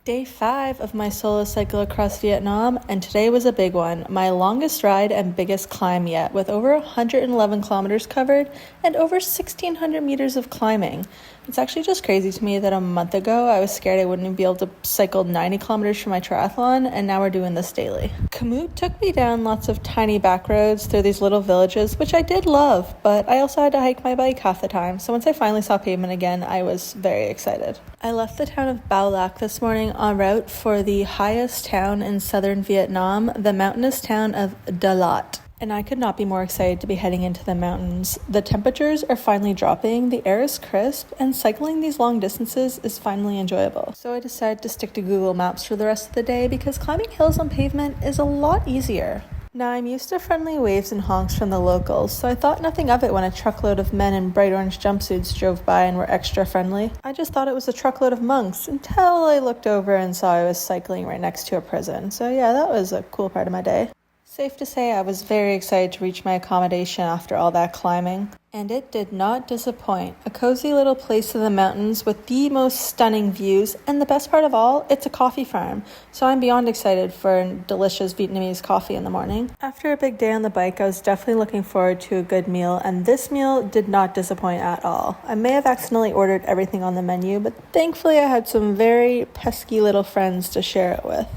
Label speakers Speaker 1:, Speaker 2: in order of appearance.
Speaker 1: Day 5 of my solo cycle across Vietnam, and today was a big one. My longest ride and biggest climb yet, with over 111 kilometers covered and over 1,600 meters of climbing. It's actually just crazy to me that a month ago I was scared I wouldn't be able to cycle 90 kilometers for my triathlon, and now we're doing this daily. Komoot took me down lots of tiny back roads through these little villages, which I did love, but I also had to hike my bike half the time, so once I finally saw pavement again, I was very excited. I left the town of Bao Lac this morning en route for the highest town in southern Vietnam, the mountainous town of Dalat. And I could not be more excited to be heading into the mountains. The temperatures are finally dropping, the air is crisp, and cycling these long distances is finally enjoyable. So I decided to stick to Google Maps for the rest of the day because climbing hills on pavement is a lot easier. Now, I'm used to friendly waves and honks from the locals, so I thought nothing of it when a truckload of men in bright orange jumpsuits drove by and were extra friendly. I just thought it was a truckload of monks until I looked over and saw I was cycling right next to a prison. So yeah, that was a cool part of my day. Safe to say I was very excited to reach my accommodation after all that climbing. And it did not disappoint. A cozy little place in the mountains with the most stunning views, and the best part of all, it's a coffee farm. So I'm beyond excited for delicious Vietnamese coffee in the morning. After a big day on the bike, I was definitely looking forward to a good meal, and this meal did not disappoint at all. I may have accidentally ordered everything on the menu, but thankfully I had some very pesky little friends to share it with.